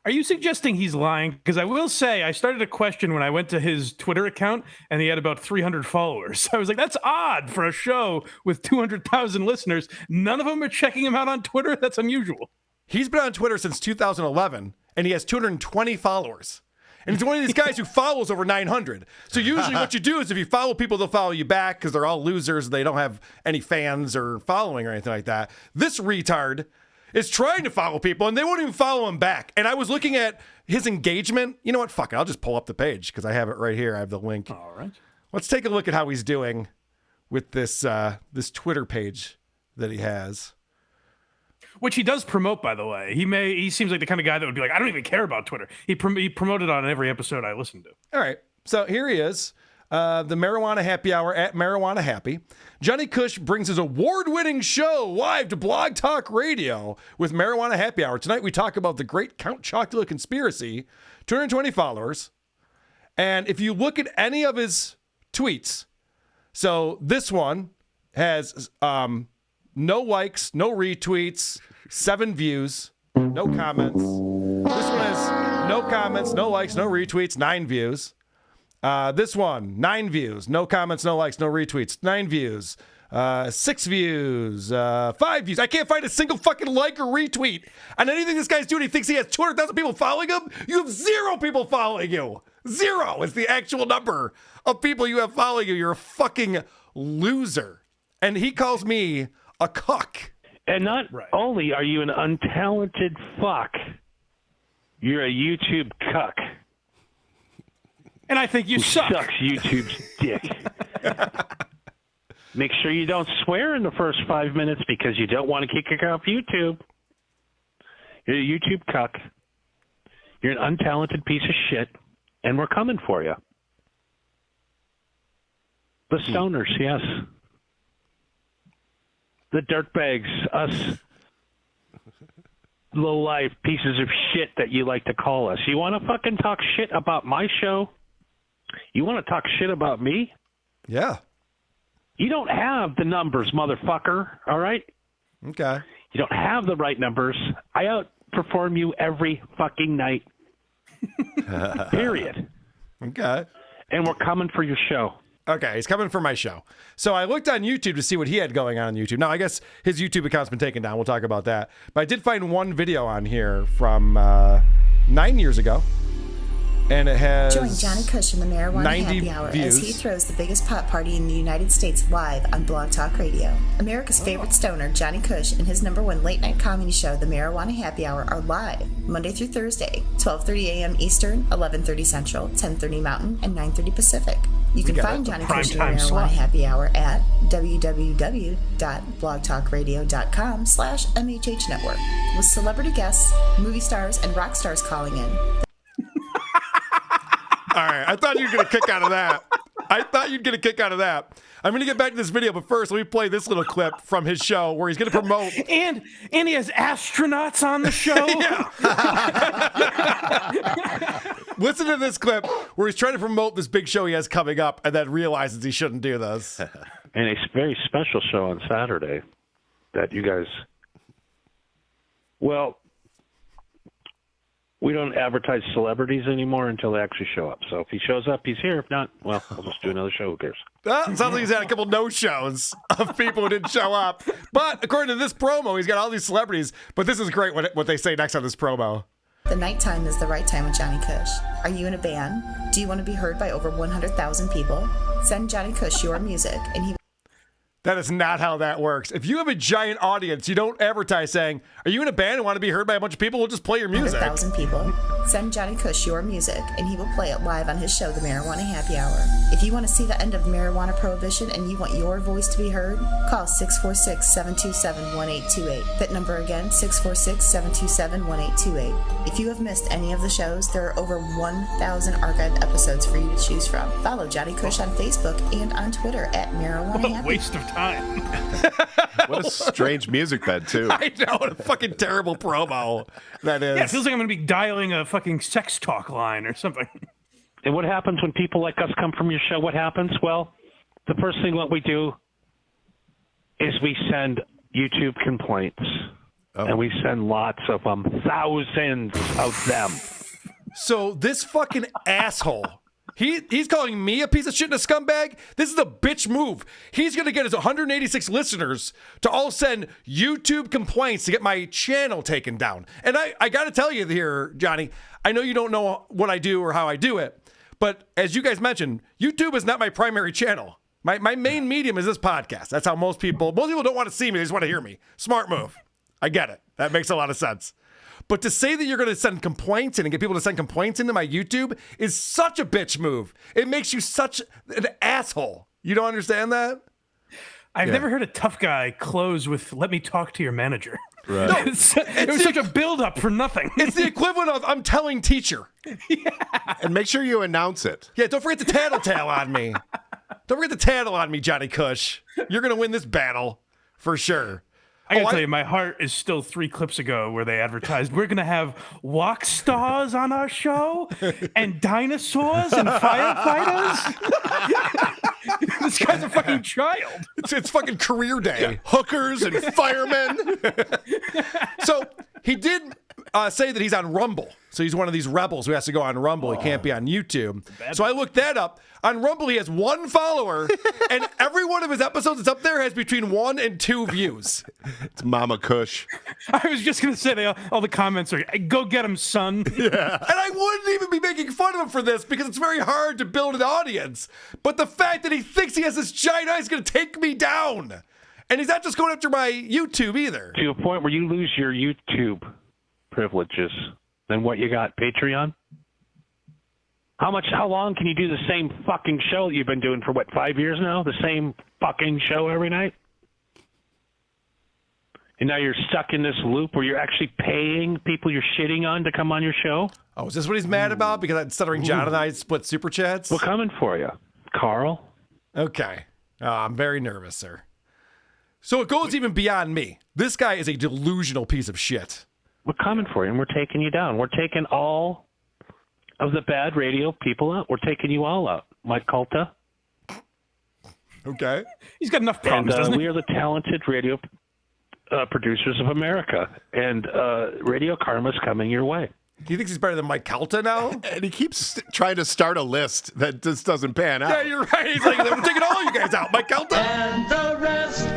Are you suggesting he's lying? Because I will say, I started to question when I went to his Twitter account and he had about 300 followers. I was like, that's odd for a show with 200,000 listeners. None of them are checking him out on Twitter. That's unusual. He's been on Twitter since 2011, and he has 220 followers. And he's one of these guys who follows over 900. So usually what you do is if you follow people, they'll follow you back because they're all losers. They don't have any fans or following or anything like that. This retard is trying to follow people, and they won't even follow him back. And I was looking at his engagement. You know what? Fuck it. I'll just pull up the page because I have it right here. I have the link. All right. Let's take a look at how he's doing with this this Twitter page that he has. Which he does promote, by the way. He seems like the kind of guy that would be like, I don't even care about Twitter. He promoted on every episode I listened to. All right. So here he is. The Marijuana Happy Hour at Marijuana Happy. Johnny Kush brings his award-winning show live to Blog Talk Radio with Marijuana Happy Hour. Tonight we talk about the great Count Chocula conspiracy, 220 followers. And if you look at any of his tweets, so this one has no likes, no retweets, 7 views, no comments. This one has no comments, no likes, no retweets, 9 views. This one, 9 views, no comments, no likes, no retweets, 9 views, 6 views, 5 views. I can't find a single fucking like or retweet on anything this guy's doing. He thinks he has 200,000 people following him. You have 0 people following you. 0 is the actual number of people you have following you. You're a fucking loser. And he calls me a cuck. And not only are you an untalented fuck, you're a YouTube cuck. And I think you suck. Sucks YouTube's dick. Make sure you don't swear in the first 5 minutes because you don't want to kick off YouTube. You're a YouTube cuck. You're an untalented piece of shit, and we're coming for you. The stoners, yes. The dirtbags, us low-life pieces of shit that you like to call us. You want to fucking talk shit about my show? You want to talk shit about me? Yeah. You don't have the numbers, motherfucker, all right? Okay. You don't have the right numbers. I outperform you every fucking night. Period. Okay. And we're coming for your show. Okay, he's coming for my show. So I looked on YouTube to see what he had going on YouTube. Now, I guess his YouTube account's been taken down. We'll talk about that. But I did find one video on here from 9 years ago. And it has Join Johnny Kush in the Marijuana Happy Hour views. as he throws the biggest pot party in the United States live on Blog Talk Radio. America's favorite stoner, Johnny Kush, and his #1 late-night comedy show, The Marijuana Happy Hour, are live Monday through Thursday, 12:30 a.m. Eastern, 11:30 Central, 10:30 Mountain, and 9:30 Pacific. You can find Johnny Kush in the Marijuana Happy Hour at www.blogtalkradio.com/MHH Network with celebrity guests, movie stars, and rock stars calling in. All right, I thought you were going to kick out of that. I'm going to get back to this video, but first, let me play this little clip from his show where he's going to promote. And he has astronauts on the show. Listen to this clip where he's trying to promote this big show he has coming up and then realizes he shouldn't do this. And a very special show on Saturday that you guys... Well, we don't advertise celebrities anymore until they actually show up. So if he shows up, he's here. If not, well, we'll just do another show. Who cares? Sounds like he's had a couple no-shows of people who didn't show up. But according to this promo, he's got all these celebrities. But this is great what they say next on this promo. The nighttime is the right time with Johnny Kush. Are you in a band? Do you want to be heard by over 100,000 people? Send Johnny Kush your music, and he... That is not how that works. If you have a giant audience, you don't advertise saying, are you in a band and want to be heard by a bunch of people? We'll just play your music. 100,000 people. Send Johnny Kush your music, and he will play it live on his show, The Marijuana Happy Hour. If you want to see the end of marijuana prohibition and you want your voice to be heard, call 646-727-1828. That number again, 646-727-1828. If you have missed any of the shows, there are over 1,000 archived episodes for you to choose from. Follow Johnny Kush on Facebook and on Twitter at Marijuana What a Happy. waste of time. What a strange music bed, too. I know, what a fucking terrible promo that is. Yeah, it feels like I'm going to be dialing a fucking sex talk line or something. And what happens when people like us come from your show? What happens? Well, the first thing what we do is we send YouTube complaints. Oh. And we send lots of them, thousands of them. So this fucking asshole, he's calling me a piece of shit and a scumbag? This is a bitch move. He's going to get his 186 listeners to all send YouTube complaints to get my channel taken down. And I got to tell you here, Johnny, I know you don't know what I do or how I do it, but as you guys mentioned, YouTube is not my primary channel. My main medium is this podcast. That's how most people don't want to see me. They just want to hear me. Smart move. I get it. That makes a lot of sense. But to say that you're going to send complaints in and get people to send complaints into my YouTube is such a bitch move. It makes you such an asshole. You don't understand that? I've never heard a tough guy close with "Let me talk to your manager." Right. No, it was such a build-up for nothing. It's the equivalent of I'm telling teacher. And make sure you announce it. Yeah, don't forget to tattletale on me. Don't forget to tattle on me, Johnny Kush. You're going to win this battle for sure. I gotta tell you, my heart is still 3 clips ago where they advertised we're gonna have walk stars on our show and dinosaurs and firefighters. This guy's a fucking child. It's fucking career day. Yeah. Hookers and firemen. So he did say that he's on Rumble. So he's one of these rebels who has to go on Rumble. He can't be on YouTube. So I looked that up. On Rumble, he has 1 follower, and every one of his episodes that's up there has between 1 and 2 views. It's Mama Kush. I was just gonna say all the comments are "Go get him, son." Yeah. And I wouldn't even be making fun of him for this because it's very hard to build an audience. But the fact that he thinks he has this giant eye is going to take me down. And he's not just going after my YouTube either. To a point where you lose your YouTube privileges. Then what you got? Patreon? How long can you do the same fucking show that you've been doing for, 5 years now? The same fucking show every night? And now you're stuck in this loop where you're actually paying people you're shitting on to come on your show? Oh, is this what he's mad about? Because Stuttering John and I split super chats? We're coming for you, Carl. Okay. I'm very nervous, sir. So it goes even beyond me. This guy is a delusional piece of shit. We're coming for you, and we're taking you down. We're taking all of the bad radio people out. We're taking you all out. Mike Calta. Okay. He's got enough problems, doesn't he? We are the talented radio producers of America, and Radio Karma's coming your way. He thinks he's better than Mike Calta now? And he keeps trying to start a list that just doesn't pan out. Yeah, you're right. He's like, we're taking all you guys out. Mike Calta. And the rest.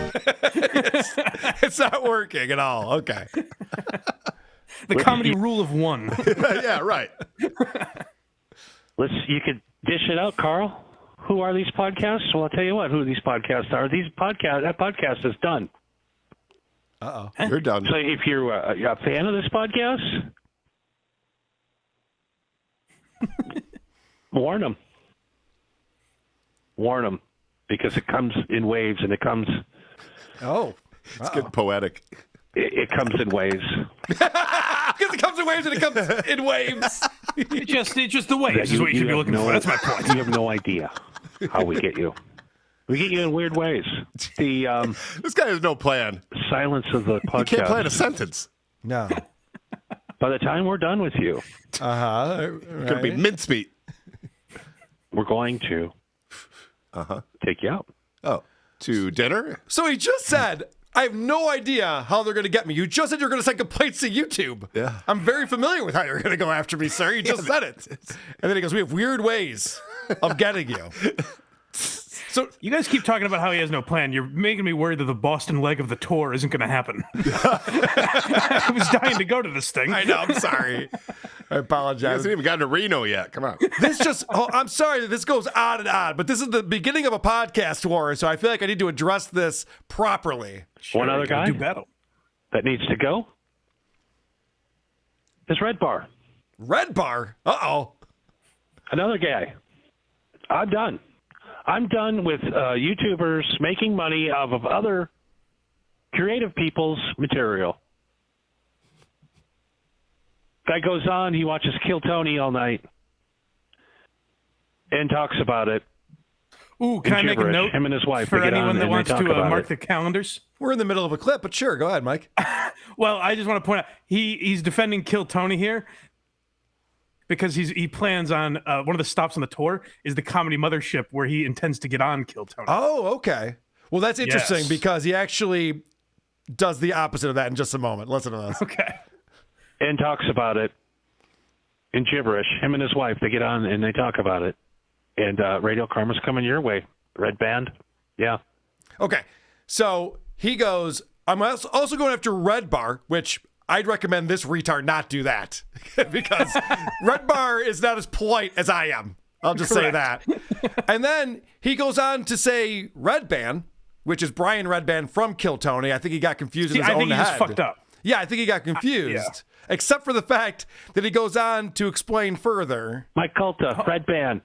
It's not working at all. Okay. The comedy rule of 1. Yeah, right. You could dish it out, Carl. Who are these podcasts? Well, I'll tell you what. Who these podcasts are? That podcast is done. Uh-oh. You're done. So if you're a fan of this podcast, warn them. Warn them, because it comes in waves, and it comes. Oh, it's getting poetic. It comes in waves. Because it comes in waves and it comes in waves. It's just the waves is what you should be looking for. That's my point. You have no idea how we get you. We get you in weird ways. This guy has no plan. Silence of the podcast. You can't plan a sentence. No. By the time we're done with you, Right. It's going to be mincemeat. we're going to take you out. Oh, to dinner? So he just said, I have no idea how they're going to get me. You just said you're going to send complaints to YouTube. Yeah. I'm very familiar with how you're going to go after me, sir. You just said it. And then he goes, we have weird ways of getting you. So you guys keep talking about how he has no plan. You're making me worried that the Boston leg of the tour isn't going to happen. I was dying to go to this thing. I know. I'm sorry. I He apologize. hasn't even gotten to Reno yet. Come on. I'm sorry that this goes on and on, but this is the beginning of a podcast war, so I feel like I need to address this properly. One other guy Do battle. that needs to go is Redbar. Redbar? Uh-oh. Another guy. I'm done. I'm done with YouTubers making money off of other creative people's material. Guy goes on, he watches Kill Tony all night and talks about it. Ooh, can I make a gibberish. note Him and his wife, for they get on anyone that and they wants talk to about mark it. their calendars? We're in the middle of a clip, but sure, go ahead, Mike. Well, I just want to point out he's defending Kill Tony here because he plans on one of the stops on the tour is the Comedy Mothership where he intends to get on Kill Tony. Oh, okay. Well, that's interesting Yes. because he actually does the opposite of that in just a moment. Listen to this. Okay. And talks about it in gibberish. Him and his wife, they get on and they talk about it. And Radio Karma's coming your way. Red Band. Yeah. Okay. So he goes, I'm also going after Redbar, which I'd recommend this retard not do that because Redbar is not as polite as I am. I'll just say that. And then he goes on to say Redban, which is Brian Redban from Kill Tony. I think he got confused in his I own think he head. just fucked up. Yeah, I think he got confused, except for the fact that he goes on to explain further. Mike Calta, Red Band,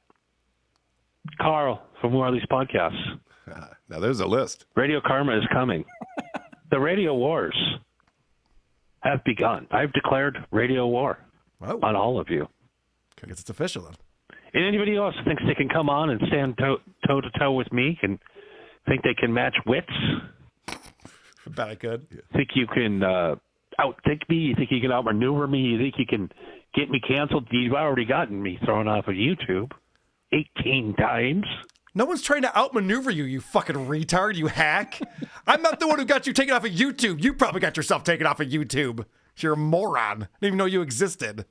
Carl from More Least Podcasts. Now there's a list. Radio Karma is coming. The radio wars have begun. I've declared radio war on all of you. I guess it's official then. And anybody else who thinks they can come on and stand toe-to-toe with me and think they can match wits, I bet I could. think you can outthink me, you think you can outmaneuver me, you think you can get me canceled, you've already gotten me thrown off of YouTube 18 times. No one's trying to outmaneuver you, you fucking retard, you hack. I'm not the one who got you taken off of YouTube. You probably got yourself taken off of YouTube. You're a moron. I didn't even know you existed.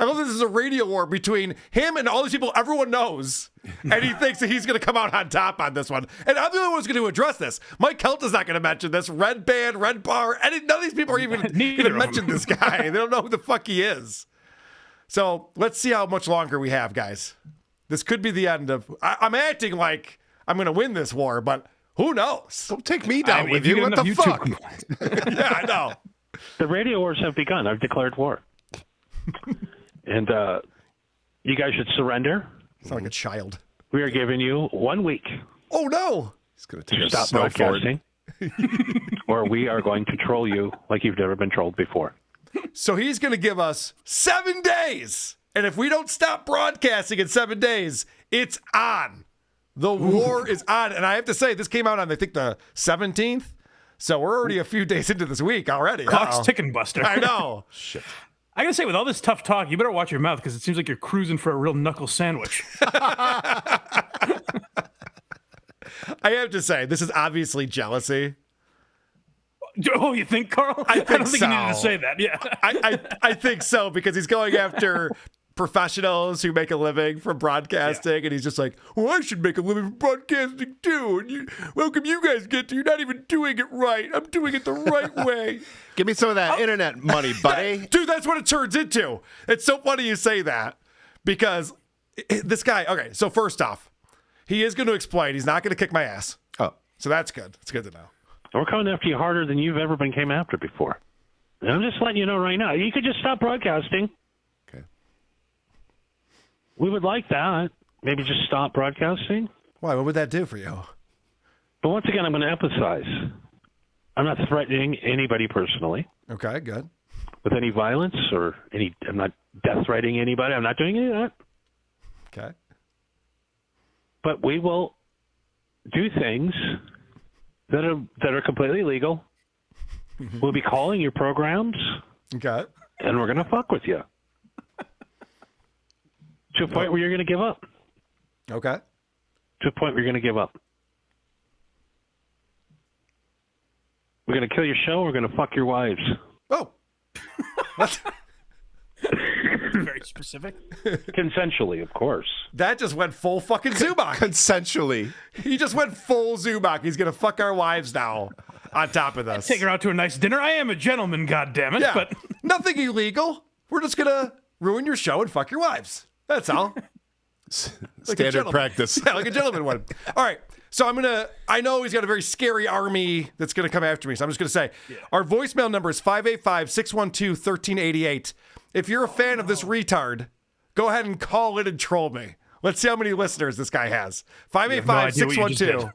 I love this is a radio war between him and all these people everyone knows. And he thinks that he's going to come out on top on this one. And I'm the only one who's going to address this. Mike Calta's not going to mention this. Red Band, Redbar, none of these people are even going to mention this guy. They don't know who the fuck he is. So let's see how much longer we have, guys. This could be the end of... I'm acting like I'm going to win this war, but who knows? Don't take me down with you. What the fuck? Yeah, I know. The radio wars have begun. I've declared war. And you guys should surrender. Sound like a child. We are giving you 1 week. Oh, no. He's going to take a Stop snow fort. broadcasting. Or we are going to troll you like you've never been trolled before. So he's going to give us 7 days. And if we don't stop broadcasting in 7 days, it's on. The war is on. And I have to say, this came out on, I think, the 17th. So we're already a few days into this week already. Clock's ticking, Buster. I know. Shit. I gotta say, with all this tough talk, you better watch your mouth because it seems like you're cruising for a real knuckle sandwich. I have to say, this is obviously jealousy. Oh, you think, Carl? I think don't think so. you needed to say that. Yeah. I think so, because he's going after professionals who make a living from broadcasting, and he's just like, well, I should make a living from broadcasting too. And how come you guys get to? You're not even doing it right. I'm doing it the right way. Give me some of that internet money, buddy. Dude, that's what it turns into. It's so funny you say that, because this guy, okay, so first off, he is going to explain. He's not going to kick my ass. Oh. So that's good. It's good to know. We're coming after you harder than you've ever been came after before. And I'm just letting you know right now. You could just stop broadcasting. Okay. We would like that. Maybe just stop broadcasting. Why? What would that do for you? But once again, I'm going to emphasize, I'm not threatening anybody personally Okay, good. with any violence or I'm not death threatening anybody. I'm not doing any of that. Okay. But we will do things that are completely legal. We'll be calling your programs, Okay. and we're going to fuck with you to a point where you're going to give up. Okay. To a point where you're going to give up. We're going to kill your show. We're going to fuck your wives. Oh. What? Very specific. Consensually, of course. That just went full fucking Zubak. Consensually. He just went full Zubak. He's going to fuck our wives now on top of this. Take her out to a nice dinner. I am a gentleman, goddammit. Yeah. But Nothing illegal. We're just going to ruin your show and fuck your wives. That's all. Like a Standard gentleman. practice. Yeah, like a gentleman would. All right. So I know he's got a very scary army that's going to come after me. So I'm just going to say, our voicemail number is 585-612-1388. If you're a fan of this retard, go ahead and call in and troll me. Let's see how many listeners this guy has. 585-612.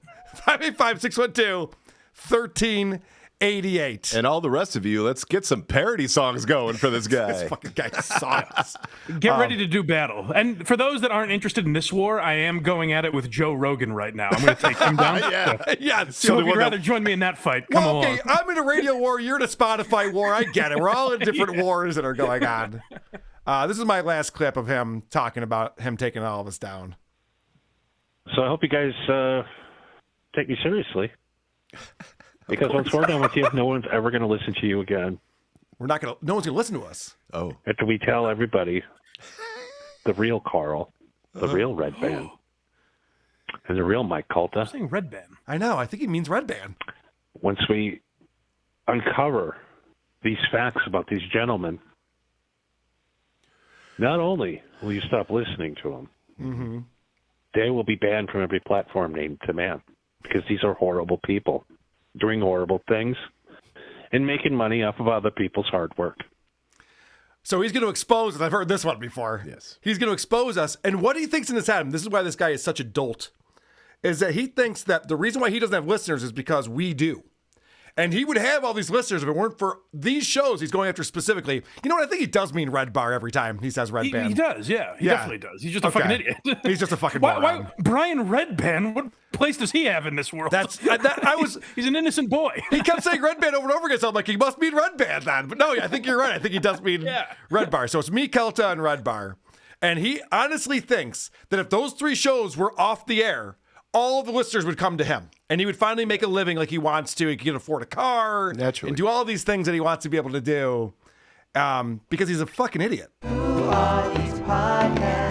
585-612-1388. And all the rest of you, let's get some parody songs going for this guy. This fucking guy sucks. get ready to do battle. And for those that aren't interested in this war, I am going at it with Joe Rogan right now. I'm going to take him down. Yeah. So if you'd rather join me in that fight, come Well, along. okay, I'm in a radio war. You're in a Spotify war. I get it. We're all in different wars that are going on. This is my last clip of him talking about him taking all of us down. So I hope you guys take me seriously. Because once we're done with you, no one's ever going to listen to you again. No one's going to listen to us. Oh. After we tell everybody the real Carl, the real Red Band, and the real Mike Calta, I'm saying red band. I know. I think he means Red Band. once we uncover these facts about these gentlemen, not only will you stop listening to them, they will be banned from every platform named to man, because these are horrible people doing horrible things. and making money off of other people's hard work. So he's going to expose us. I've heard this one before. Yes. He's going to expose us. And what he thinks in his head, and this is why this guy is such a dolt, is that he thinks that the reason why he doesn't have listeners is because we do. And he would have all these listeners if it weren't for these shows he's going after specifically. You know what? I think he does mean Redbar every time he says Red Band. He does, yeah. He definitely does. He's just a fucking idiot. He's just a fucking moron. Why Brian Redband? What place does he have in this world? He's an innocent boy. He kept saying Red Band over and over again, so I'm like, he must mean Red Band then. But no, I think you're right. I think he does mean Redbar. So it's me, Calta, and Redbar. And he honestly thinks that if those three shows were off the air, all of the listeners would come to him. And he would finally make a living like he wants to. He could afford a car. Naturally. And do all these things that he wants to be able to do because he's a fucking idiot. Who are these podcasts?